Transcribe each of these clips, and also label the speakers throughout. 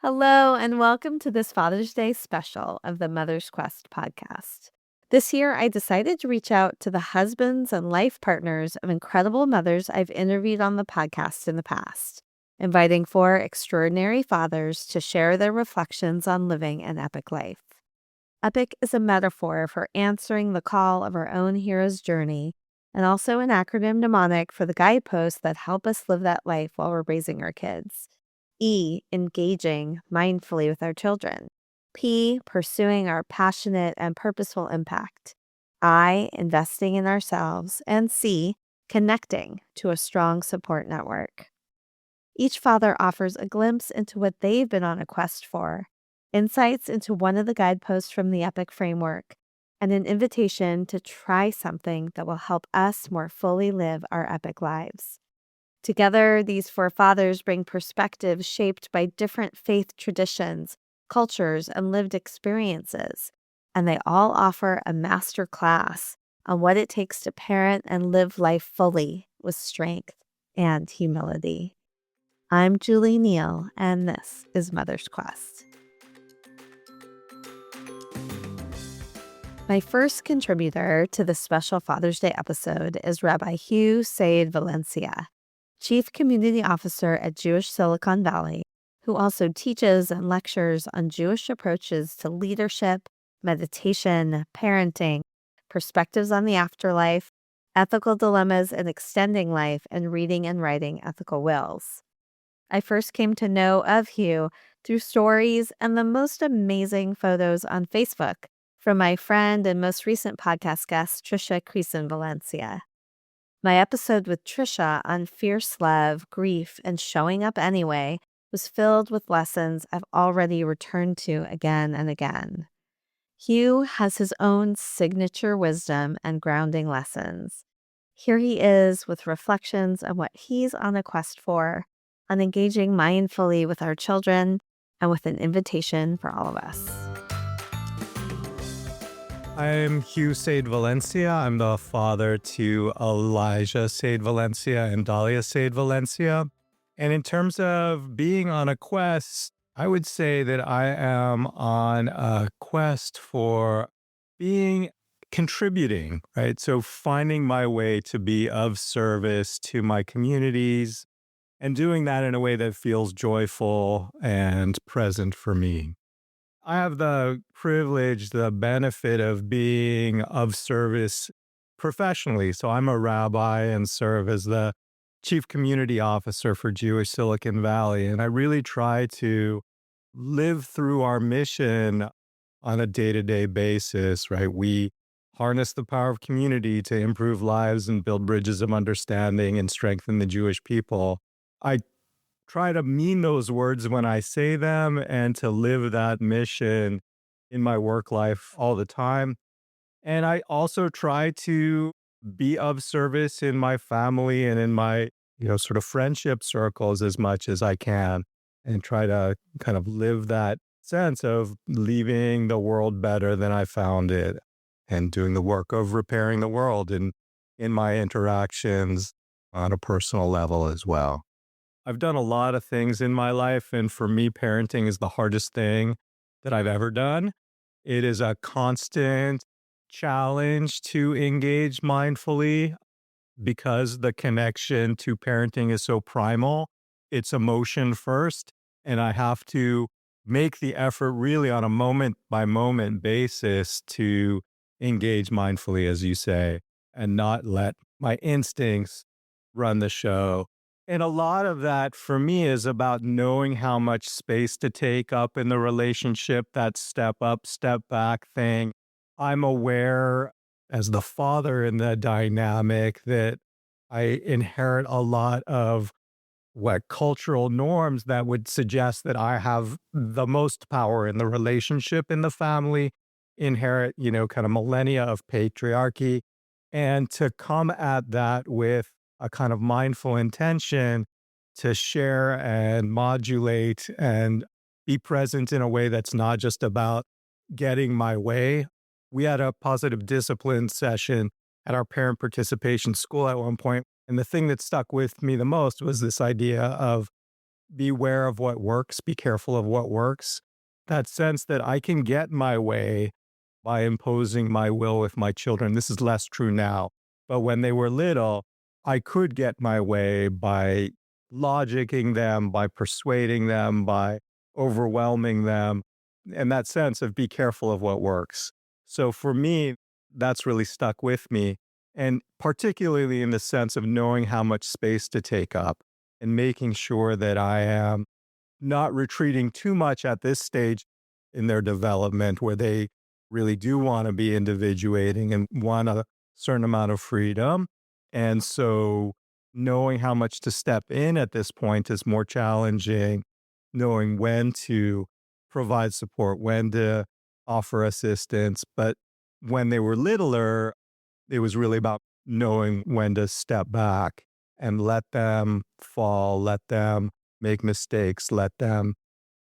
Speaker 1: Hello, and welcome to this Father's Day special of the Mother's Quest podcast. This year, I decided to reach out to the husbands and life partners of incredible mothers I've interviewed on the podcast in the past, inviting 4 extraordinary fathers to share their reflections on living an epic life. Epic is a metaphor for answering the call of our own hero's journey, and also an acronym mnemonic for the guideposts that help us live that life while we're raising our kids. E, engaging mindfully with our children. P, pursuing our passionate and purposeful impact. I, investing in ourselves. And C, connecting to a strong support network. Each father offers a glimpse into what they've been on a quest for, insights into one of the guideposts from the EPIC framework, and an invitation to try something that will help us more fully live our epic lives. Together, these 4 fathers bring perspectives shaped by different faith traditions, cultures, and lived experiences, and they all offer a master class on what it takes to parent and live life fully with strength and humility. I'm Julie Neal, and this is Mother's Quest. My first contributor to this special Father's Day episode is Rabbi Hugh Seid-Valencia, Chief Community Officer at Jewish Silicon Valley, who also teaches and lectures on Jewish approaches to leadership, meditation, parenting, perspectives on the afterlife, ethical dilemmas in extending life, and reading and writing ethical wills. I first came to know of Hugh through stories and the most amazing photos on Facebook from my friend and most recent podcast guest, Tricia Valencia. My episode with Tricia on fierce love, grief, and showing up anyway was filled with lessons I've already returned to again and again. Hugh has his own signature wisdom and grounding lessons. Here he is with reflections on what he's on a quest for, on engaging mindfully with our children, and with an invitation for all of us.
Speaker 2: I'm Hugh Seid-Valencia. I'm the father to Elijah Seid-Valencia and Dahlia Seid-Valencia. And in terms of being on a quest, I would say that I am on a quest for contributing, right? So finding my way to be of service to my communities and doing that in a way that feels joyful and present for me. I have the privilege, the benefit of being of service professionally. So I'm a rabbi and serve as the chief community officer for Jewish Silicon Valley. And I really try to live through our mission on a day-to-day basis, right? We harness the power of community to improve lives and build bridges of understanding and strengthen the Jewish people. I try to mean those words when I say them and to live that mission in my work life all the time. And I also try to be of service in my family and in my, sort of friendship circles as much as I can, and try to kind of live that sense of leaving the world better than I found it and doing the work of repairing the world in my interactions on a personal level as well. I've done a lot of things in my life, and for me, parenting is the hardest thing that I've ever done. It is a constant challenge to engage mindfully because the connection to parenting is so primal. It's emotion first, and I have to make the effort really on a moment by moment basis to engage mindfully, as you say, and not let my instincts run the show. And a lot of that for me is about knowing how much space to take up in the relationship, that step up, step back thing. I'm aware as the father in the dynamic that I inherit a lot of what cultural norms that would suggest that I have the most power in the relationship in the family, inherit, kind of millennia of patriarchy. And to come at that with a kind of mindful intention to share and modulate and be present in a way that's not just about getting my way. We had a positive discipline session at our parent participation school at one point, and the thing that stuck with me the most was this idea of beware of what works, be careful of what works. That sense that I can get my way by imposing my will with my children. This is less true now. But when they were little, I could get my way by logicking them, by persuading them, by overwhelming them. And that sense of be careful of what works. So for me, that's really stuck with me. And particularly in the sense of knowing how much space to take up and making sure that I am not retreating too much at this stage in their development where they really do want to be individuating and want a certain amount of freedom. And so knowing how much to step in at this point is more challenging, knowing when to provide support, when to offer assistance. But when they were littler, it was really about knowing when to step back and let them fall, let them make mistakes, let them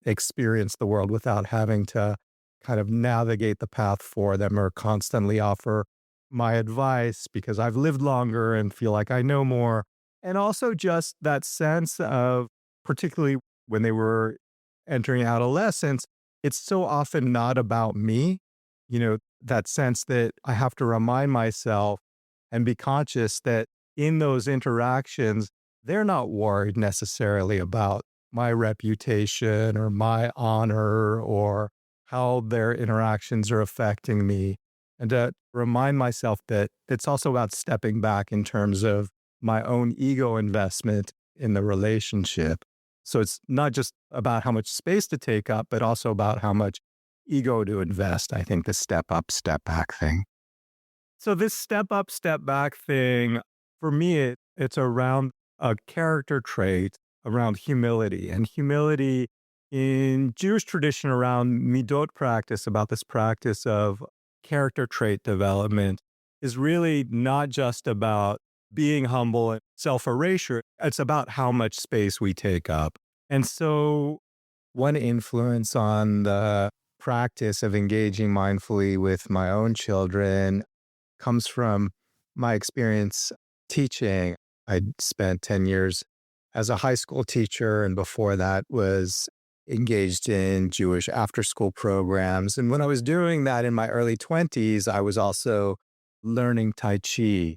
Speaker 2: experience the world without having to kind of navigate the path for them or constantly offer my advice because I've lived longer and feel like I know more. And also just that sense of, particularly when they were entering adolescence, it's so often not about me. That sense that I have to remind myself and be conscious that in those interactions, they're not worried necessarily about my reputation or my honor or how their interactions are affecting me. And to remind myself that it's also about stepping back in terms of my own ego investment in the relationship. So it's not just about how much space to take up, but also about how much ego to invest. I think the step up, step back thing. So this step up, step back thing, for me, it's around a character trait around humility. And humility in Jewish tradition around midot practice, about this practice of character trait development, is really not just about being humble and self-erasure. It's about how much space we take up. And so one influence on the practice of engaging mindfully with my own children comes from my experience teaching. I spent 10 years as a high school teacher, and before that was engaged in Jewish after-school programs. And when I was doing that in my early 20s, I was also learning Tai Chi.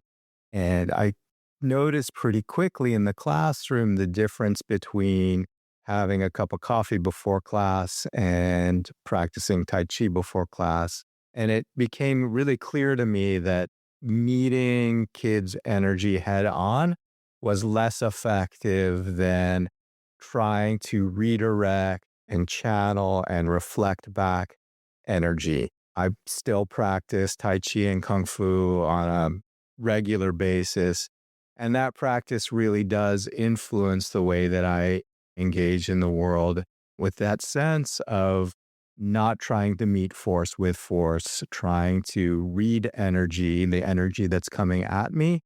Speaker 2: And I noticed pretty quickly in the classroom the difference between having a cup of coffee before class and practicing Tai Chi before class. And it became really clear to me that meeting kids' energy head on was less effective than trying to redirect and channel and reflect back energy. I still practice Tai Chi and Kung Fu on a regular basis. And that practice really does influence the way that I engage in the world with that sense of not trying to meet force with force, trying to read energy, the energy that's coming at me,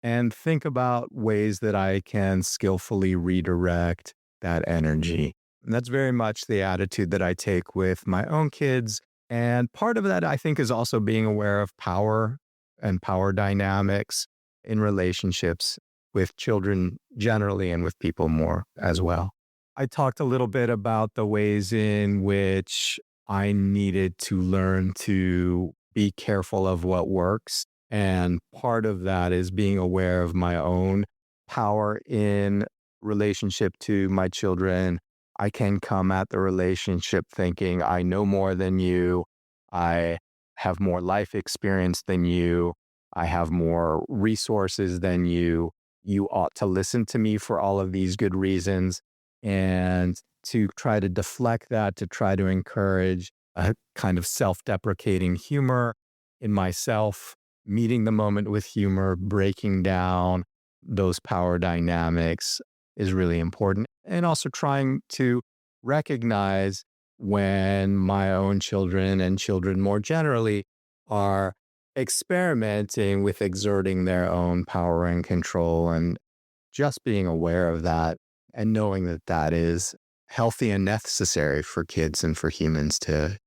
Speaker 2: and think about ways that I can skillfully redirect that energy. And that's very much the attitude that I take with my own kids. And part of that, I think, is also being aware of power and power dynamics in relationships with children generally and with people more as well. I talked a little bit about the ways in which I needed to learn to be careful of what works. And part of that is being aware of my own power in relationship to my children. I can come at the relationship thinking, I know more than you. I have more life experience than you. I have more resources than you. You ought to listen to me for all of these good reasons. And to try to deflect that, to try to encourage a kind of self-deprecating humor in myself, meeting the moment with humor, breaking down those power dynamics is really important. And also trying to recognize when my own children and children more generally are experimenting with exerting their own power and control, and just being aware of that and knowing that that is healthy and necessary for kids and for humans to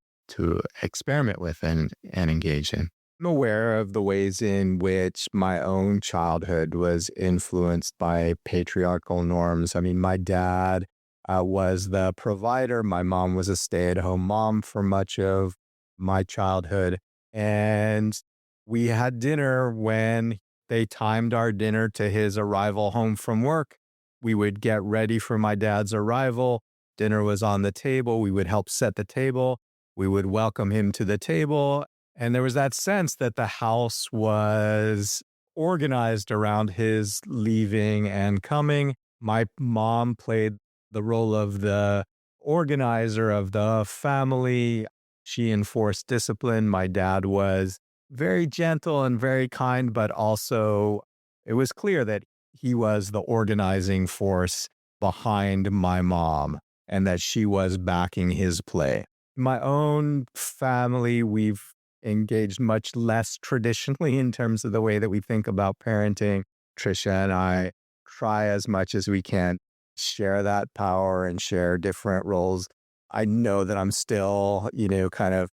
Speaker 2: experiment with and engage in. I'm aware of the ways in which my own childhood was influenced by patriarchal norms. I mean, my dad was the provider. My mom was a stay-at-home mom for much of my childhood. And we had dinner when they timed our dinner to his arrival home from work. We would get ready for my dad's arrival. Dinner was on the table. We would help set the table. We would welcome him to the table. And there was that sense that the house was organized around his leaving and coming. My mom played the role of the organizer of the family. She enforced discipline. My dad was very gentle and very kind, but also it was clear that he was the organizing force behind my mom and that she was backing his play. My own family, we've engaged much less traditionally in terms of the way that we think about parenting. Tricia and I try as much as we can share that power and share different roles. I know that I'm still, kind of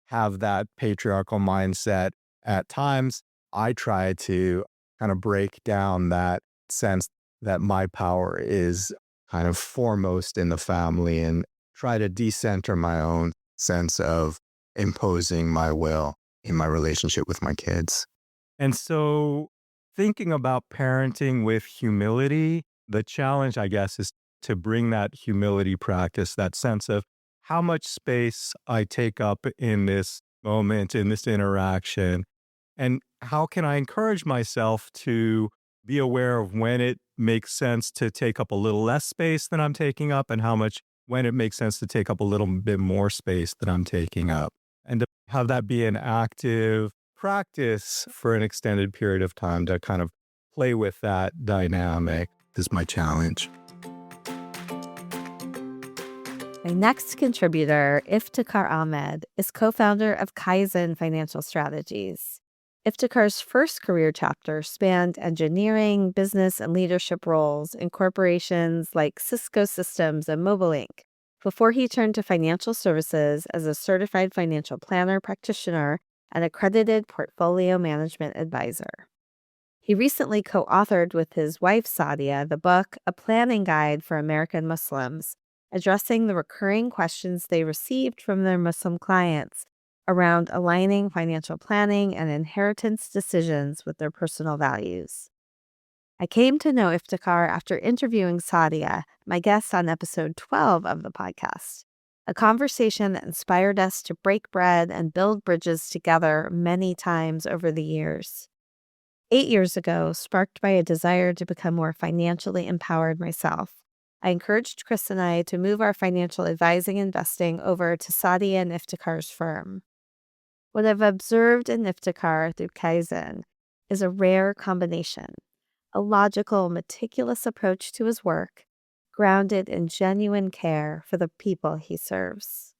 Speaker 2: have that patriarchal mindset at times. I try to kind of break down that sense that my power is kind of foremost in the family and try to decenter my own sense of imposing my will in my relationship with my kids. And so, thinking about parenting with humility, the challenge, I guess, is to bring that humility practice, that sense of how much space I take up in this moment, in this interaction, and how can I encourage myself to be aware of when it makes sense to take up a little less space than I'm taking up, and when it makes sense to take up a little bit more space than I'm taking up, and to have that be an active practice for an extended period of time to kind of play with that dynamic is my challenge.
Speaker 1: My next contributor, Iftikhar Ahmed, is co-founder of Kaizen Financial Strategies. Iftikhar's first career chapter spanned engineering, business, and leadership roles in corporations like Cisco Systems and Mobile Inc., before he turned to financial services as a certified financial planner practitioner and accredited portfolio management advisor. He recently co-authored with his wife Saadia the book A Planning Guide for American Muslims, addressing the recurring questions they received from their Muslim clients around aligning financial planning and inheritance decisions with their personal values. I came to know Iftikhar after interviewing Saadia, my guest on episode 12 of the podcast, a conversation that inspired us to break bread and build bridges together many times over the years. 8 years ago, sparked by a desire to become more financially empowered myself, I encouraged Chris and I to move our financial advising and investing over to Saadia and Iftikhar's firm. What I've observed in Iftikhar through Kaizen is a rare combination, a logical, meticulous approach to his work, grounded in genuine care for the people he serves.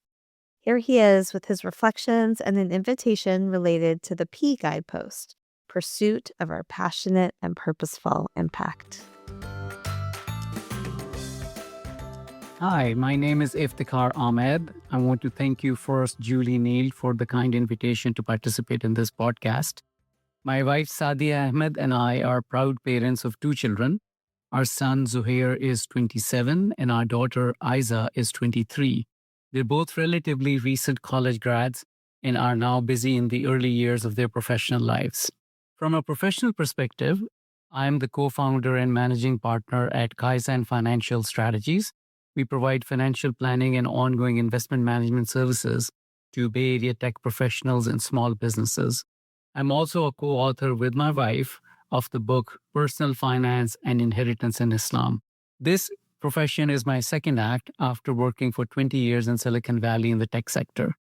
Speaker 1: Here he is with his reflections and an invitation related to the P guidepost, pursuit of our passionate and purposeful impact.
Speaker 3: Hi, my name is Iftikhar Ahmed. I want to thank you first, Julie Neal, for the kind invitation to participate in this podcast. My wife, Saadia Ahmed, and I are proud parents of 2 children. Our son, Zuhair, is 27, and our daughter, Aiza, is 23. They're both relatively recent college grads and are now busy in the early years of their professional lives. From a professional perspective, I'm the co-founder and managing partner at Kaizen Financial Strategies. We provide financial planning and ongoing investment management services to Bay Area tech professionals and small businesses. I'm also a co-author with my wife of the book Personal Finance and Inheritance in Islam. This profession is my second act after working for 20 years in Silicon Valley in the tech sector.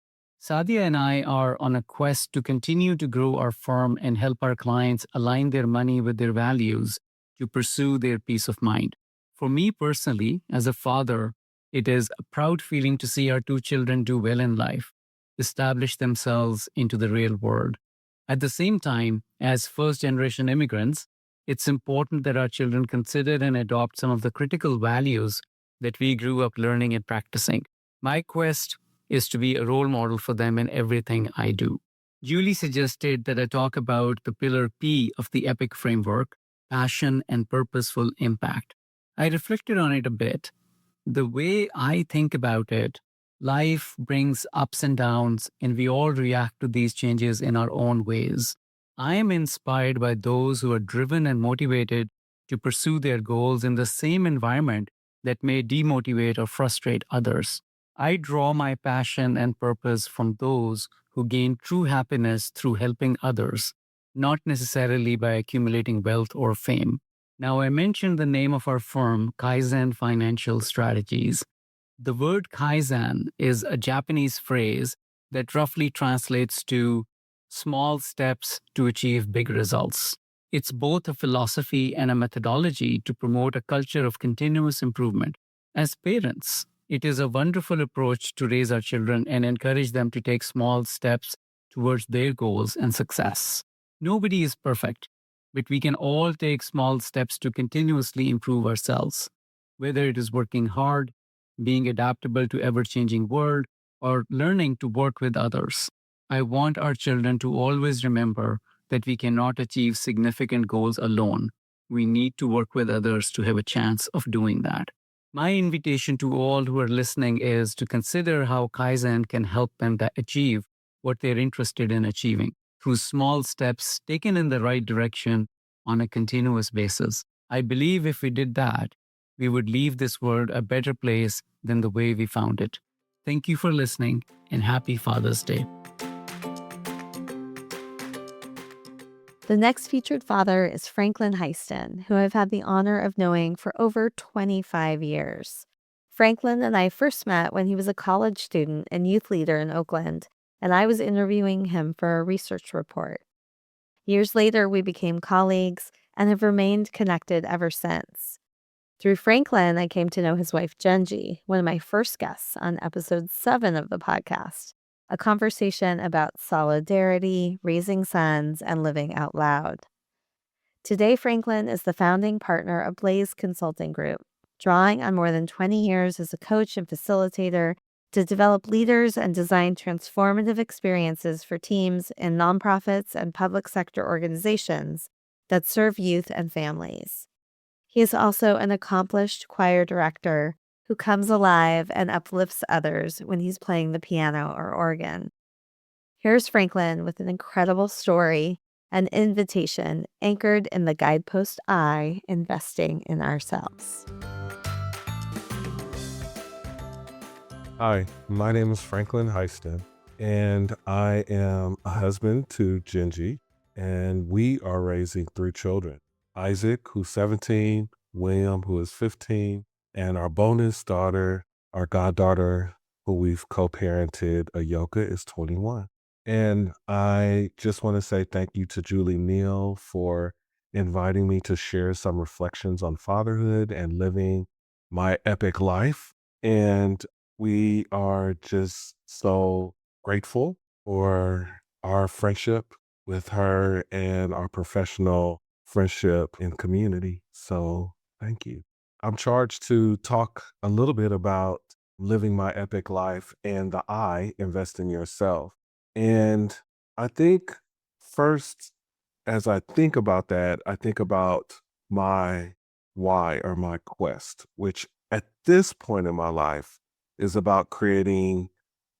Speaker 3: Saadia and I are on a quest to continue to grow our firm and help our clients align their money with their values to pursue their peace of mind. For me personally, as a father, it is a proud feeling to see our 2 children do well in life, establish themselves into the real world. At the same time, as first-generation immigrants, it's important that our children consider and adopt some of the critical values that we grew up learning and practicing. My quest is to be a role model for them in everything I do. Julie suggested that I talk about the pillar P of the E.P.I.C framework, passion and purposeful impact. I reflected on it a bit. The way I think about it, life brings ups and downs, and we all react to these changes in our own ways. I am inspired by those who are driven and motivated to pursue their goals in the same environment that may demotivate or frustrate others. I draw my passion and purpose from those who gain true happiness through helping others, not necessarily by accumulating wealth or fame. Now, I mentioned the name of our firm, Kaizen Financial Strategies. The word Kaizen is a Japanese phrase that roughly translates to small steps to achieve big results. It's both a philosophy and a methodology to promote a culture of continuous improvement. As parents, it is a wonderful approach to raise our children and encourage them to take small steps towards their goals and success. Nobody is perfect, but we can all take small steps to continuously improve ourselves, whether it is working hard, being adaptable to ever-changing world, or learning to work with others. I want our children to always remember that we cannot achieve significant goals alone. We need to work with others to have a chance of doing that. My invitation to all who are listening is to consider how Kaizen can help them achieve what they're interested in achieving through small steps taken in the right direction on a continuous basis. I believe if we did that, we would leave this world a better place than the way we found it. Thank you for listening, and happy Father's Day.
Speaker 1: The next featured father is Franklin Hysten, who I've had the honor of knowing for over 25 years. Franklin and I first met when he was a college student and youth leader in Oakland, and I was interviewing him for a research report. Years later, we became colleagues and have remained connected ever since. Through Franklin, I came to know his wife, Jenjii, one of my first guests on episode 7 of the podcast, a conversation about solidarity, raising sons, and living out loud. Today, Franklin is the founding partner of Blaze Consulting Group, drawing on more than 20 years as a coach and facilitator to develop leaders and design transformative experiences for teams in nonprofits and public sector organizations that serve youth and families. He is also an accomplished choir director who comes alive and uplifts others when he's playing the piano or organ. Here's Franklin with an incredible story, an invitation anchored in the guidepost I, investing in ourselves.
Speaker 4: Hi, my name is Franklin Hysten, and I am a husband to Jenjii, and we are raising 3 children. Isaac, who's 17, William, who is 15, and our bonus daughter, our goddaughter, who we've co-parented, Ayoka, is 21. And I just want to say thank you to Julie Neal for inviting me to share some reflections on fatherhood and living my epic life. And we are just so grateful for our friendship with her and our professional friendship and community. So thank you. I'm charged to talk a little bit about living my epic life and the I, invest in yourself. And I think first, as I think about that, I think about my why or my quest, which at this point in my life is about creating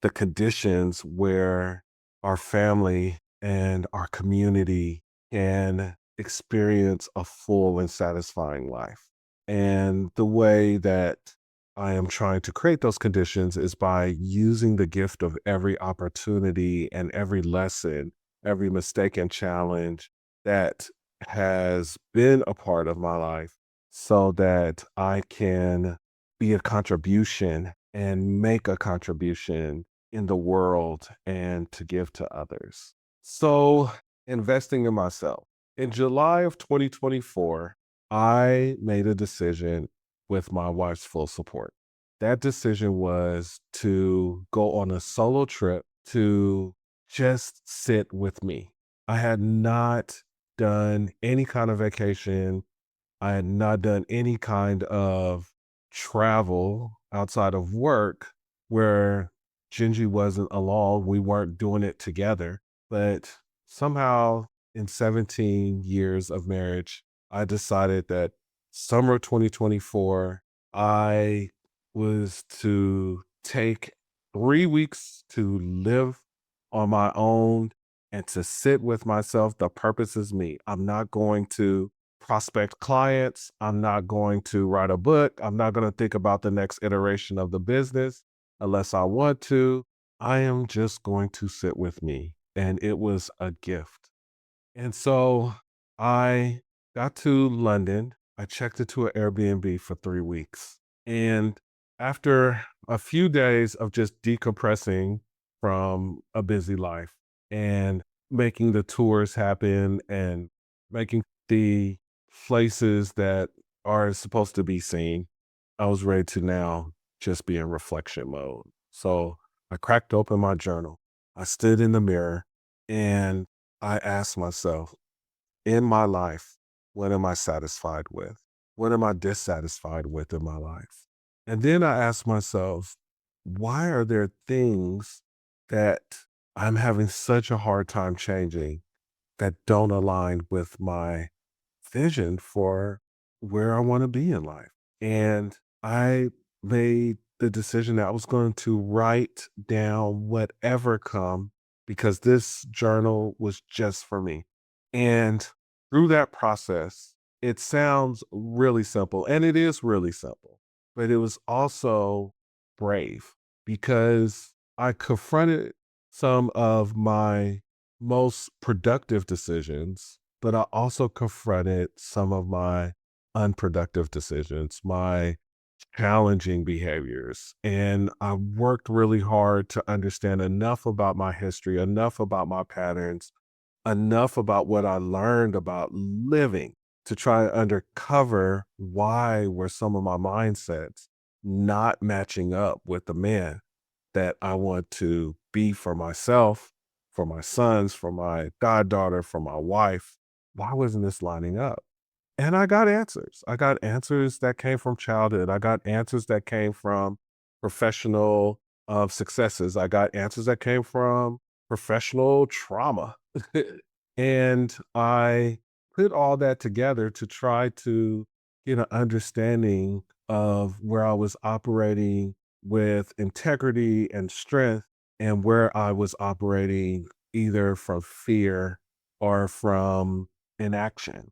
Speaker 4: the conditions where our family and our community can experience a full and satisfying life. And the way that I am trying to create those conditions is by using the gift of every opportunity and every lesson, every mistake and challenge that has been a part of my life so that I can be a contribution and make a contribution in the world and to give to others. So, investing in myself. In July of 2024, I made a decision with my wife's full support. That decision was to go on a solo trip to just sit with me. I had not done any kind of vacation. I had not done any kind of travel outside of work where Jenjii wasn't along. We weren't doing it together. But somehow in 17 years of marriage, I decided that summer 2024, I was to take 3 weeks to live on my own and to sit with myself. The purpose is me. I'm not going to prospect clients. I'm not going to write a book. I'm not going to think about the next iteration of the business unless I want to. I am just going to sit with me. And it was a gift. And so I got to London. I checked into an Airbnb for 3 weeks. And after a few days of just decompressing from a busy life and making the tours happen and making the places that are supposed to be seen, I was ready to now just be in reflection mode. So I cracked open my journal. I stood in the mirror and I asked myself, in my life, what am I satisfied with? What am I dissatisfied with in my life? And then I asked myself, why are there things that I'm having such a hard time changing that don't align with my vision for where I want to be in life? And I made the decision that I was going to write down whatever come because this journal was just for me. And through that process, it sounds really simple, and it is really simple, but it was also brave because I confronted some of my most productive decisions, but I also confronted some of my unproductive decisions, my challenging behaviors. And I worked really hard to understand enough about my history, enough about my patterns, enough about what I learned about living to try and uncover why were some of my mindsets not matching up with the man that I want to be for myself, for my sons, for my goddaughter, for my wife. Why wasn't this lining up? And I got answers. I got answers that came from childhood. I got answers that came from professional successes. I got answers that came from professional trauma. And I put all that together to try to get an understanding of where I was operating with integrity and strength and where I was operating either from fear or from inaction.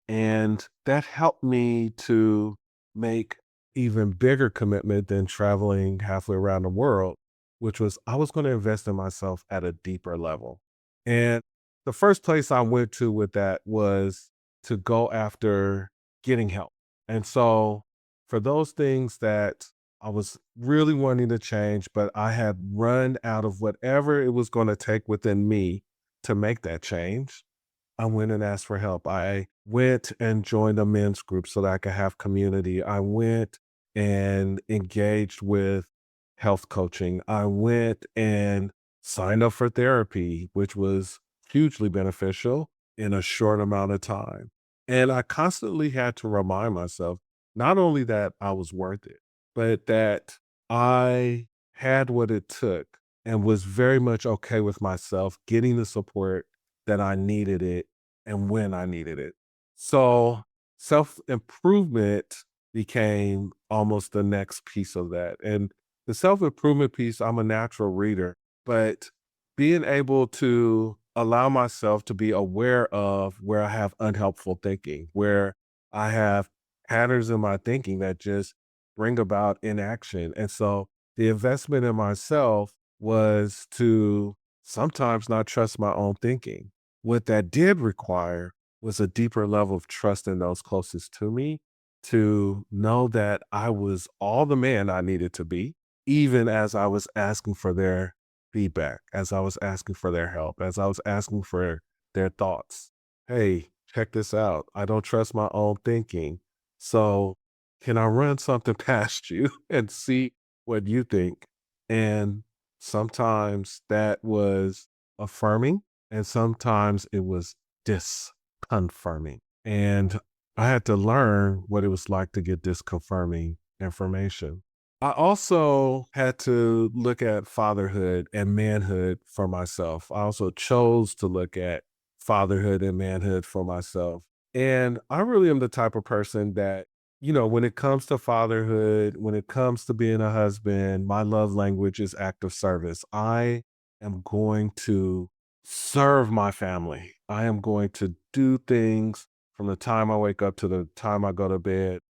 Speaker 4: And that helped me to make even bigger commitment than traveling halfway around the world, which was I was going to invest in myself at a deeper level. And the first place I went to with that was to go after getting help. And so for those things that I was really wanting to change, but I had run out of whatever it was going to take within me to make that change, I went and asked for help. I went and joined a men's group so that I could have community. I went and engaged with health coaching. I went and signed up for therapy, which was hugely beneficial in a short amount of time. And I constantly had to remind myself not only that I was worth it, but that I had what it took and was very much okay with myself getting the support that I needed it and when I needed it. So self improvement became almost the next piece of that. And the self improvement piece, I'm a natural reader, but being able to allow myself to be aware of where I have unhelpful thinking, where I have patterns in my thinking that just bring about inaction. And so the investment in myself was to sometimes not trust my own thinking. What that did require was a deeper level of trust in those closest to me to know that I was all the man I needed to be, even as I was asking for their feedback, as I was asking for their help, as I was asking for their thoughts. Hey, check this out. I don't trust my own thinking. So, can I run something past you and see what you think? And sometimes that was affirming, and sometimes it was disconfirming. And I had to learn what it was like to get disconfirming information. I also had to look at fatherhood and manhood for myself. I also chose to look at fatherhood and manhood for myself. And I really am the type of person that when it comes to fatherhood, when it comes to being a husband, my love language is act of service. I am going to serve my family. I am going to do things from the time I wake up to the time I go to bed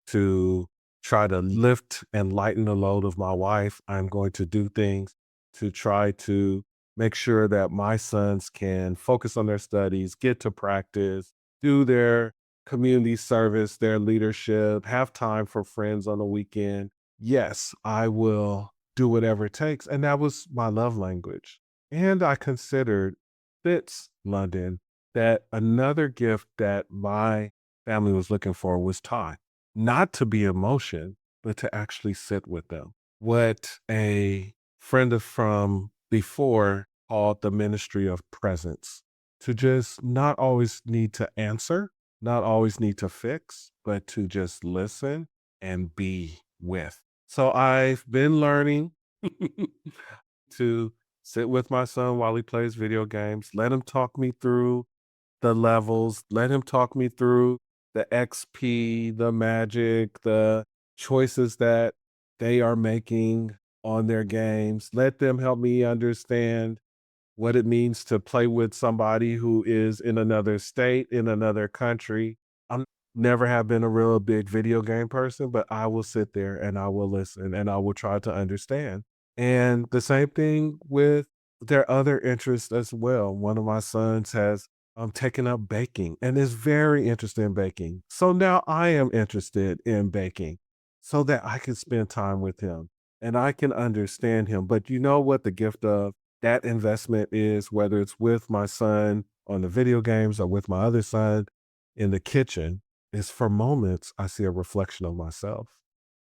Speaker 4: to try to lift and lighten the load of my wife. I'm going to do things to try to make sure that my sons can focus on their studies, get to practice, do their community service, their leadership, have time for friends on the weekend. Yes, I will do whatever it takes. And that was my love language. And I considered Fitz London that another gift that my family was looking for was time, not to be emotion, but to actually sit with them. What a friend of from before called the ministry of presence, to just not always need to answer, not always need to fix, but to just listen and be with. So I've been learning to sit with my son while he plays video games, let him talk me through the levels, let him talk me through the XP, the magic, the choices that they are making on their games. Let them help me understand what it means to play with somebody who is in another state, in another country. I'm never have been a real big video game person, but I will sit there and I will listen and I will try to understand. And the same thing with their other interests as well. One of my sons has taken up baking and is very interested in baking. So now I am interested in baking so that I can spend time with him and I can understand him. But you know what the gift of that investment is, whether it's with my son on the video games or with my other son in the kitchen, is for moments I see a reflection of myself.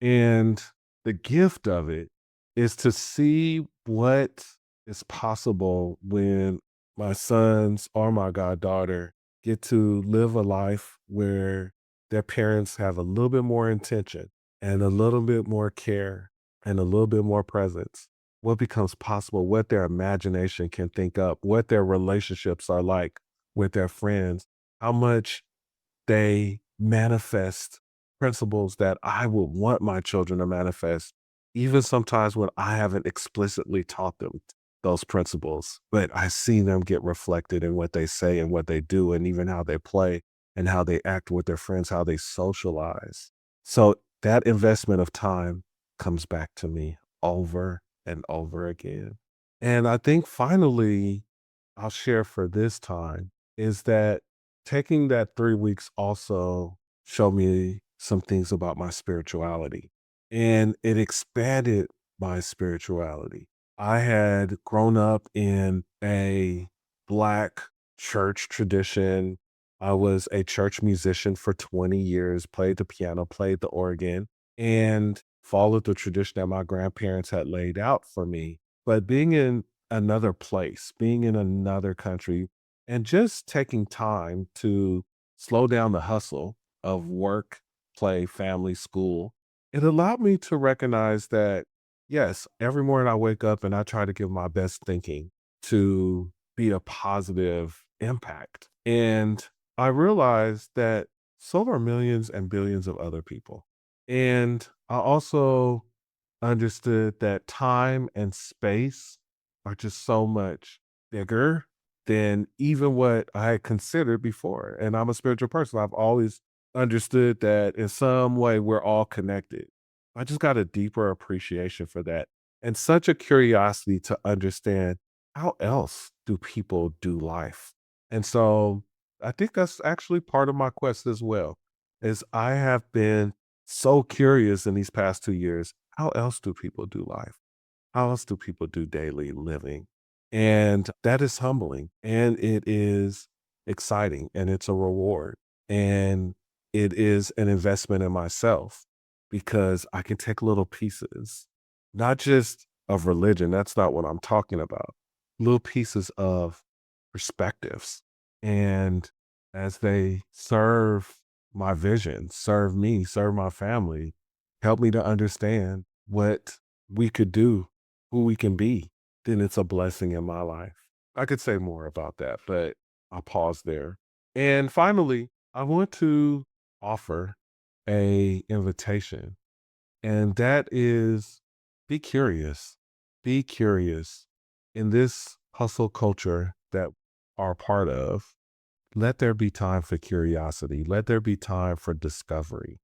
Speaker 4: And the gift of it is to see what is possible when my sons or my goddaughter get to live a life where their parents have a little bit more intention and a little bit more care and a little bit more presence, what becomes possible, what their imagination can think up, what their relationships are like with their friends, how much they manifest principles that I would want my children to manifest, even sometimes when I haven't explicitly taught them those principles, but I see them get reflected in what they say and what they do, and even how they play and how they act with their friends, how they socialize. So that investment of time comes back to me over and over again. And I think finally, I'll share for this time is that taking that 3 weeks also showed me some things about my spirituality, and it expanded my spirituality. I had grown up in a Black church tradition. I was a church musician for 20 years, played the piano, played the organ, and followed the tradition that my grandparents had laid out for me. But being in another place, being in another country, and just taking time to slow down the hustle of work, play, family, school, it allowed me to recognize that, yes, every morning I wake up and I try to give my best thinking to be a positive impact. And I realized that so are millions and billions of other people. And I also understood that time and space are just so much bigger than even what I had considered before. And I'm a spiritual person. I've always understood that in some way we're all connected. I just got a deeper appreciation for that and such a curiosity to understand how else do people do life. And so I think that's actually part of my quest as well. Is I have been so curious in these past 2 years. How else do people do life? How else do people do daily living? And that is humbling and it is exciting and it's a reward. And it is an investment in myself because I can take little pieces, not just of religion. That's not what I'm talking about. Little pieces of perspectives. And as they serve my vision, serve me, serve my family, help me to understand what we could do, who we can be, then it's a blessing in my life. I could say more about that, but I'll pause there. And finally, I want to offer a invitation. And that is, be curious. Be curious. In this hustle culture that are part of, let there be time for curiosity. Let there be time for discovery.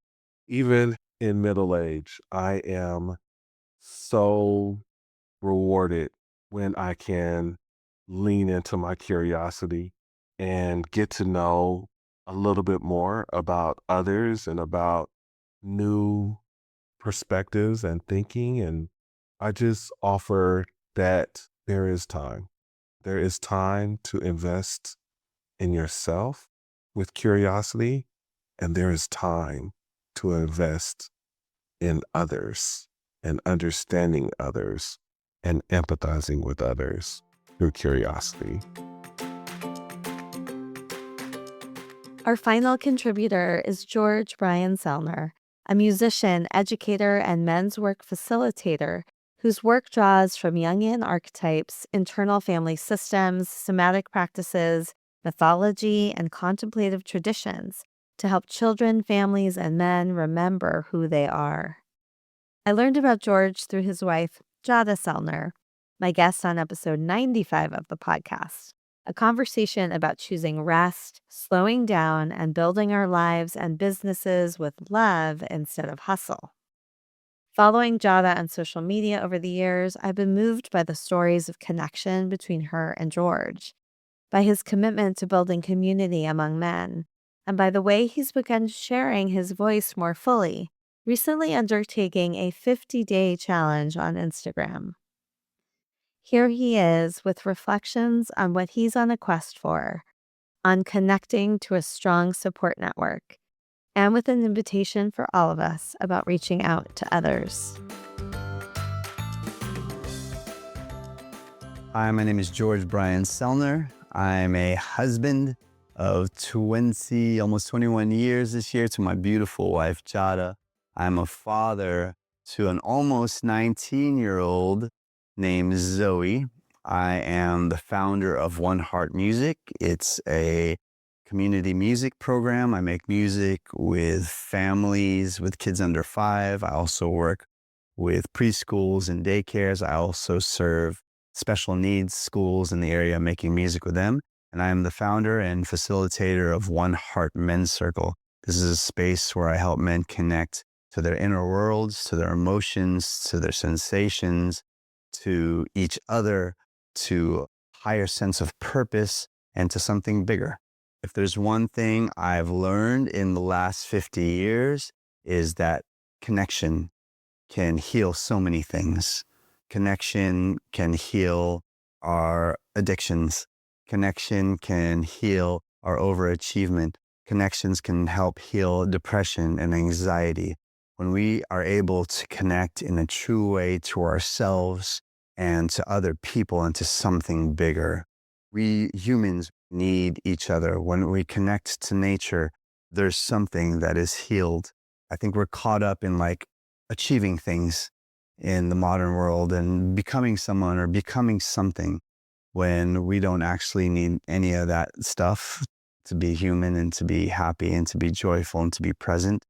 Speaker 4: Even in middle age, I am so rewarded when I can lean into my curiosity and get to know a little bit more about others and about new perspectives and thinking. And I just offer that there is time. There is time to invest in yourself with curiosity, and there is time to invest in others and understanding others and empathizing with others through curiosity.
Speaker 1: Our final contributor is George Brian Sellner, a musician, educator, and men's work facilitator whose work draws from Jungian archetypes, internal family systems, somatic practices, mythology, and contemplative traditions to help children, families, and men remember who they are. I learned about George through his wife, Jadah Sellner, my guest on episode 95 of the podcast, a conversation about choosing rest, slowing down, and building our lives and businesses with love instead of hustle. Following Jadah on social media over the years, I've been moved by the stories of connection between her and George, by his commitment to building community among men, and by the way he's begun sharing his voice more fully, recently undertaking a 50-day challenge on Instagram. Here he is with reflections on what he's on a quest for, on connecting to a strong support network, and with an invitation for all of us about reaching out to others.
Speaker 5: Hi, my name is George Brian Sellner. I'm a husband of 20, almost 21 years this year to my beautiful wife, Jadah. I'm a father to an almost 19-year-old named Zoe. I am the founder of One Heart Music. It's a community music program. I make music with families, with kids under 5. I also work with preschools and daycares. I also serve special needs schools in the area, making music with them. And I am the founder and facilitator of One Heart Men's Circle. This is a space where I help men connect to their inner worlds, to their emotions, to their sensations, to each other, to a higher sense of purpose, and to something bigger. If there's one thing I've learned in the last 50 years is that connection can heal so many things. Connection can heal our addictions. Connection can heal our overachievement. Connections can help heal depression and anxiety. When we are able to connect in a true way to ourselves and to other people and to something bigger, we humans need each other. When we connect to nature, there's something that is healed. I think we're caught up in achieving things in the modern world and becoming someone or becoming something when we don't actually need any of that stuff to be human and to be happy and to be joyful and to be present.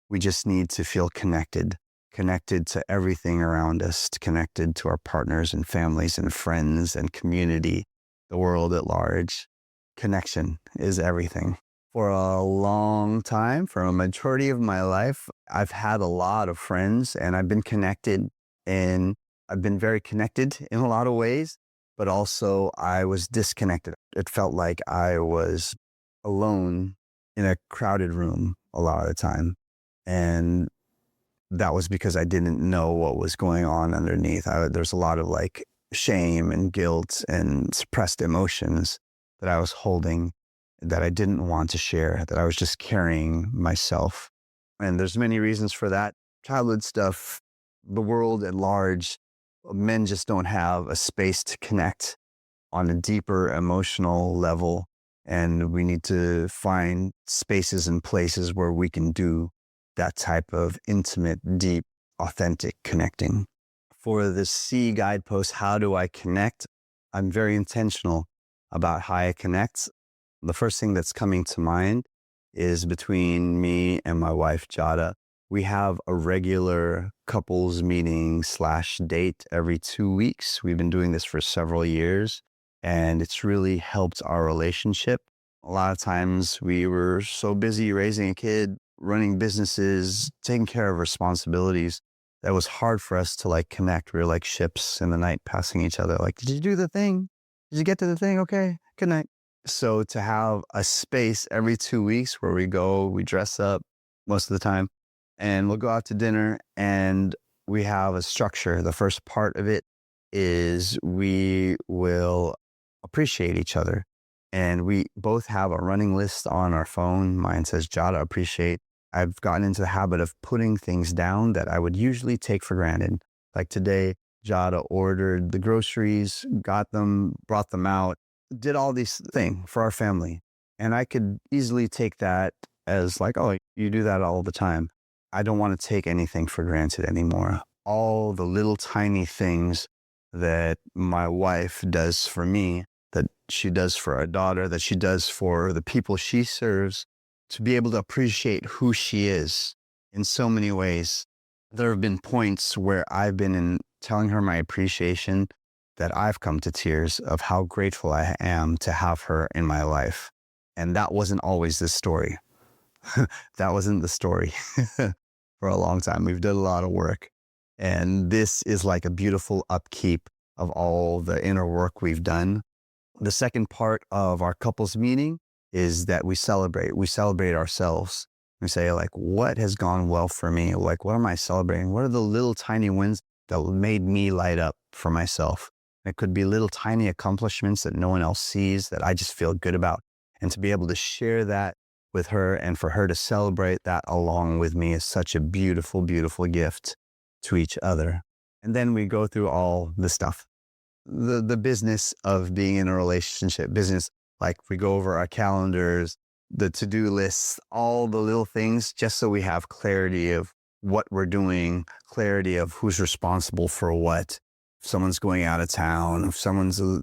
Speaker 5: We just need to feel connected to everything around us, connected to our partners and families and friends and community, the world at large. Connection is everything. For a long time, for a majority of my life, I've had a lot of friends and I've been connected, and I've been very connected in a lot of ways, but also I was disconnected. It felt like I was alone in a crowded room a lot of the time. And that was because I didn't know what was going on underneath. There's a lot of shame and guilt and suppressed emotions that I was holding, that I didn't want to share, that I was just carrying myself. And there's many reasons for that. Childhood stuff, the world at large, men just don't have a space to connect on a deeper emotional level. And we need to find spaces and places where we can do that type of intimate, deep, authentic connecting. For the C guidepost, how do I connect? I'm very intentional about how I connect. The first thing that's coming to mind is between me and my wife, Jadah. We have a regular couples meeting / date every 2 weeks. We've been doing this for several years, and it's really helped our relationship. A lot of times we were so busy raising a kid, running businesses, taking care of responsibilities, that it was hard for us to like connect. We were like ships in the night passing each other. Like, did you do the thing? Did you get to the thing? Okay, good night. So to have a space every 2 weeks where we go, we dress up most of the time, and we'll go out to dinner, and we have a structure. The first part of it is we will appreciate each other. And we both have a running list on our phone. Mine says Jadah appreciate. I've gotten into the habit of putting things down that I would usually take for granted. Like today, Jadah ordered the groceries, got them, brought them out, did all these things for our family. And I could easily take that as like, oh, you do that all the time. I don't want to take anything for granted anymore. All the little tiny things that my wife does for me, that she does for our daughter, that she does for the people she serves, to be able to appreciate who she is in so many ways. There have been points where I've been in telling her my appreciation that I've come to tears of how grateful I am to have her in my life. And that wasn't always the story. That wasn't the story for a long time. We've done a lot of work. And this is like a beautiful upkeep of all the inner work we've done. The second part of our couples meeting is that we celebrate. We celebrate ourselves. We say, like, what has gone well for me? Like, what am I celebrating? What are the little tiny wins that made me light up for myself? It could be little tiny accomplishments that no one else sees that I just feel good about. And to be able to share that with her and for her to celebrate that along with me is such a beautiful, beautiful gift to each other. And then we go through all the stuff. The business of being in a relationship, business, like we go over our calendars, the to-do lists, all the little things, just so we have clarity of what we're doing, clarity of who's responsible for what. If someone's going out of town,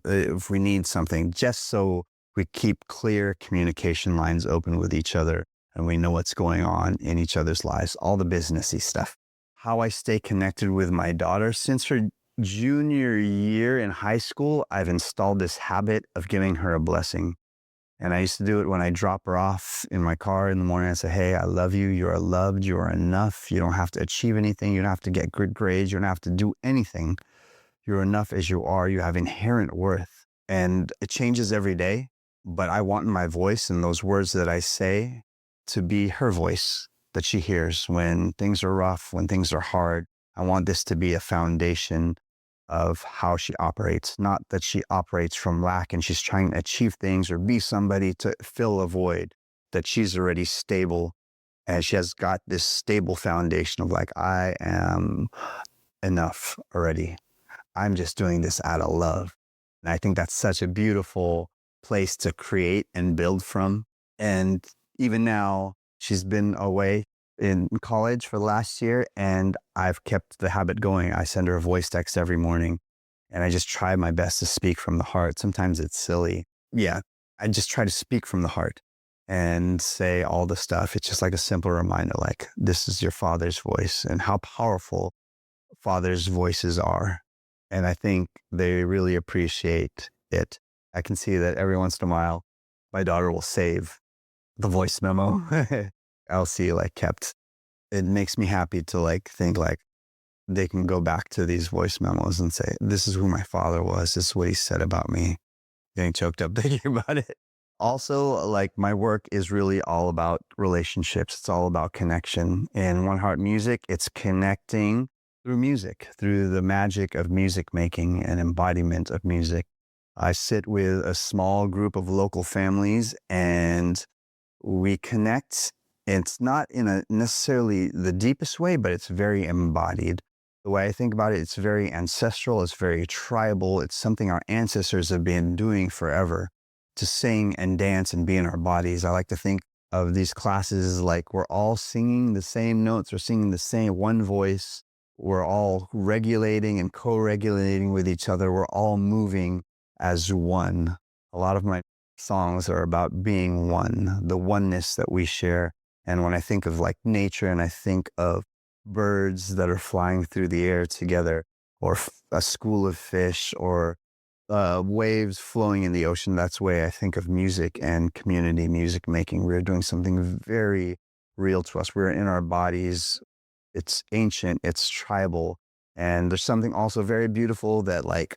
Speaker 5: if we need something, just so we keep clear communication lines open with each other and we know what's going on in each other's lives, all the businessy stuff. How I stay connected with my daughter, since her junior year in high school, I've installed this habit of giving her a blessing. And I used to do it when I drop her off in my car in the morning. I say, hey, I love you. You are loved. You are enough. You don't have to achieve anything. You don't have to get good grades. You don't have to do anything. You're enough as you are. You have inherent worth. And it changes every day. But I want my voice and those words that I say to be her voice that she hears when things are rough, when things are hard. I want this to be a foundation of how she operates, not that she operates from lack and she's trying to achieve things or be somebody to fill a void, that she's already stable and she has got this stable foundation of like, I am enough already. I'm just doing this out of love. And I think that's such a beautiful place to create and build from. And even now, she's been away in college for the last year, and I've kept the habit going. I send her a voice text every morning, and I just try my best to speak from the heart. Sometimes it's silly. Yeah, I just try to speak from the heart and say all the stuff. It's just like a simple reminder, like, this is your father's voice and how powerful father's voices are. And I think they really appreciate it. I can see that every once in a while, my daughter will save the voice memo. I'll see like kept. It makes me happy to like think like they can go back to these voice memos and say, this is who my father was. This is what he said about me. Getting choked up thinking about it. Also, like my work is really all about relationships. It's all about connection. In One Heart Music, it's connecting through music, through the magic of music making and embodiment of music. I sit with a small group of local families and we connect. It's not in a necessarily the deepest way, but it's very embodied. The way I think about it, it's very ancestral, it's very tribal. It's something our ancestors have been doing forever, to sing and dance and be in our bodies. I like to think of these classes like we're all singing the same notes, we're singing the same one voice. We're all regulating and co-regulating with each other. We're all moving as one. A lot of my songs are about being one, the oneness that we share. And when I think of like nature and I think of birds that are flying through the air together, or a school of fish, or waves flowing in the ocean, that's the way I think of music and community music making. We're doing something very real to us. We're in our bodies. It's ancient, it's tribal. And there's something also very beautiful that like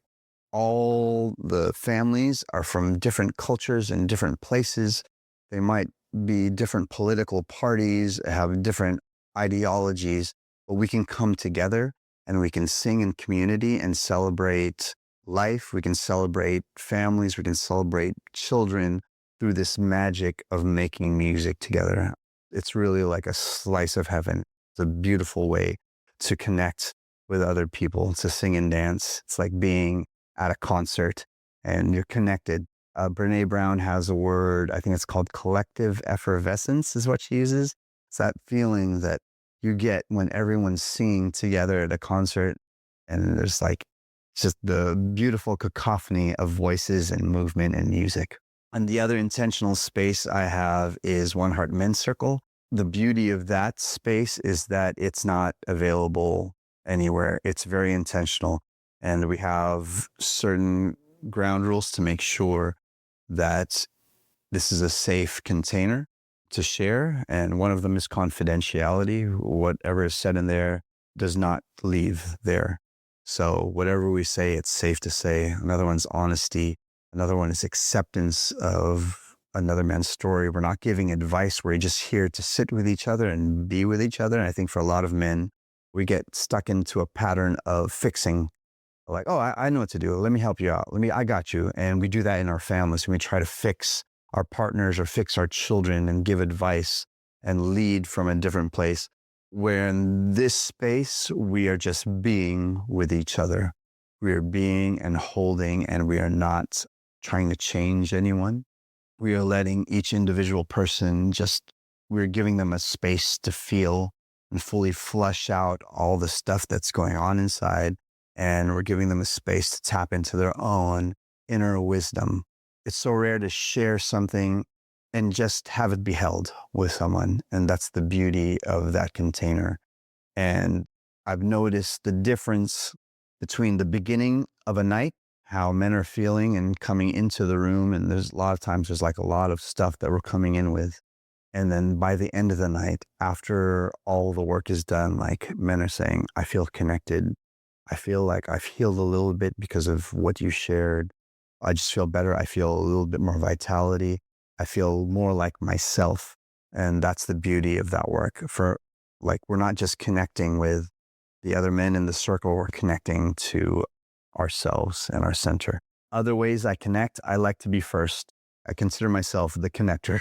Speaker 5: all the families are from different cultures and different places. They might be different political parties, have different ideologies, but we can come together and we can sing in community and celebrate life. We can celebrate families. We can celebrate children through this magic of making music together. It's really like a slice of heaven. It's a beautiful way to connect with other people, to sing and dance. It's like being at a concert and you're connected. Brene Brown has a word, I think it's called collective effervescence is what she uses. It's that feeling that you get when everyone's singing together at a concert and there's like just the beautiful cacophony of voices and movement and music. And the other intentional space I have is One Heart Men's Circle. The beauty of that space is that it's not available anywhere. It's very intentional. And we have certain ground rules to make sure that this is a safe container to share. And one of them is confidentiality. Whatever is said in there does not leave there. So whatever we say, it's safe to say. Another one's honesty. Another one is acceptance of another man's story. We're not giving advice. We're just here to sit with each other and be with each other. And I think for a lot of men, we get stuck into a pattern of fixing. Like, oh, I know what to do. Let me help you out. I got you. And we do that in our families. And we try to fix our partners or fix our children and give advice and lead from a different place. Where in this space, we are just being with each other. We are being and holding, and we are not trying to change anyone. We are letting each individual person we're giving them a space to feel and fully flush out all the stuff that's going on inside. And we're giving them a space to tap into their own inner wisdom. It's so rare to share something and just have it be held with someone. And that's the beauty of that container. And I've noticed the difference between the beginning of a night, how men are feeling and coming into the room. And there's a lot of times there's like a lot of stuff that we're coming in with. And then by the end of the night, after all the work is done, like men are saying, I feel connected. I feel like I've healed a little bit because of what you shared. I just feel better. I feel a little bit more vitality. I feel more like myself. And that's the beauty of that work. We're not just connecting with the other men in the circle, we're connecting to ourselves and our center. Other ways I connect, I like to be first. I consider myself the connector.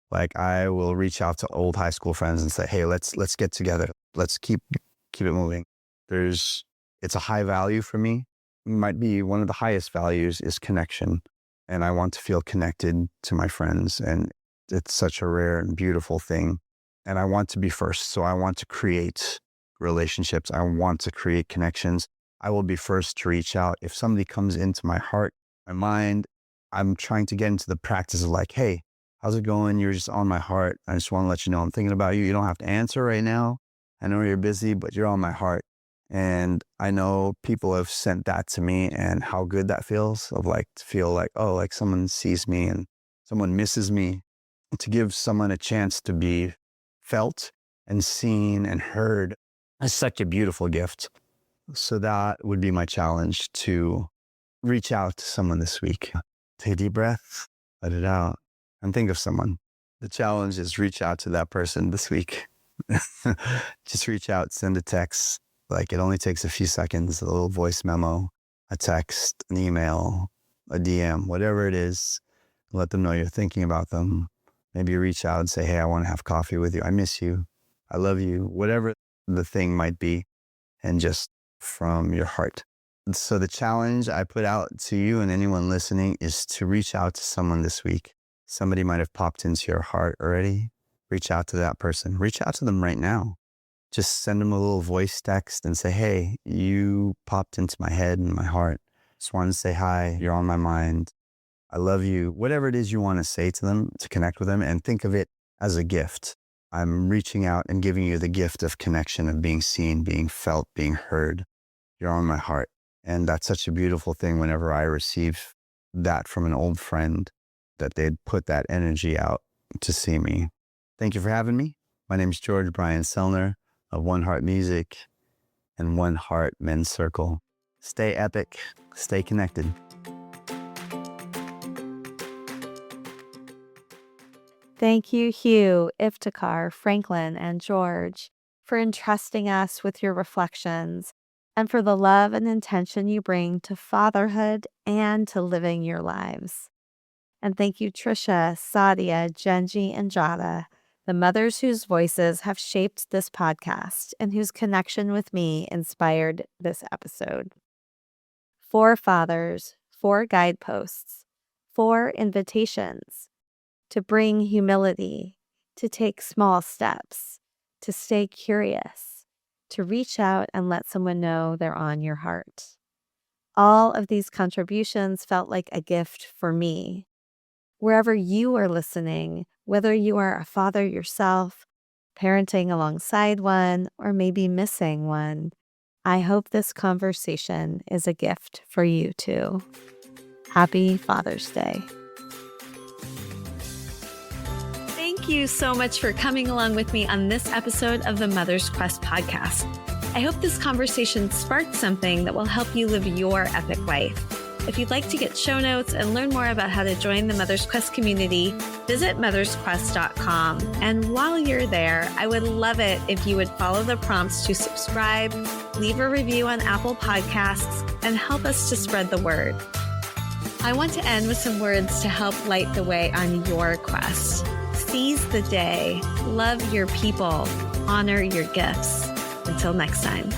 Speaker 5: Like I will reach out to old high school friends and say, hey, let's get together. Let's keep it moving. It's a high value for me. It might be one of the highest values is connection. And I want to feel connected to my friends. And it's such a rare and beautiful thing. And I want to be first. So I want to create relationships. I want to create connections. I will be first to reach out. If somebody comes into my heart, my mind, I'm trying to get into the practice of like, hey, how's it going? You're just on my heart. I just want to let you know I'm thinking about you. You don't have to answer right now. I know you're busy, but you're on my heart. And I know people have sent that to me and how good that feels of like to feel like, oh, like someone sees me and someone misses me. To give someone a chance to be felt and seen and heard is such a beautiful gift. So that would be my challenge, to reach out to someone this week. Take a deep breath, let it out, and think of someone. The challenge is reach out to that person this week. Just reach out, send a text. Like it only takes a few seconds, a little voice memo, a text, an email, a DM, whatever it is. Let them know you're thinking about them. Maybe you reach out and say, hey, I want to have coffee with you. I miss you. I love you. Whatever the thing might be. And just from your heart. So the challenge I put out to you and anyone listening is to reach out to someone this week. Somebody might have popped into your heart already. Reach out to that person. Reach out to them right now. Just send them a little voice text and say, hey, you popped into my head and my heart. Just wanted to say hi. You're on my mind. I love you, whatever it is you want to say to them, to connect with them, and think of it as a gift. I'm reaching out and giving you the gift of connection, of being seen, being felt, being heard. You're on my heart. And that's such a beautiful thing whenever I receive that from an old friend, that they'd put that energy out to see me. Thank you for having me. My name is George Brian Sellner of One Heart Music and One Heart Men's Circle. Stay epic, stay connected.
Speaker 1: Thank you, Hugh, Iftikhar, Franklin, and George, for entrusting us with your reflections and for the love and intention you bring to fatherhood and to living your lives. And thank you, Tricia, Saadia, Jenjii, and Jadah, the mothers whose voices have shaped this podcast and whose connection with me inspired this episode. 4 fathers, 4 guideposts, 4 invitations to bring humility, to take small steps, to stay curious, to reach out and let someone know they're on your heart. All of these contributions felt like a gift for me. Wherever you are listening, whether you are a father yourself, parenting alongside one, or maybe missing one, I hope this conversation is a gift for you too. Happy Father's Day. Thank you so much for coming along with me on this episode of the Mother's Quest podcast. I hope this conversation sparked something that will help you live your epic life. If you'd like to get show notes and learn more about how to join the Mother's Quest community, visit mothersquest.com. And while you're there, I would love it if you would follow the prompts to subscribe, leave a review on Apple Podcasts, and help us to spread the word. I want to end with some words to help light the way on your quest. Seize the day, love your people, honor your gifts. Until next time.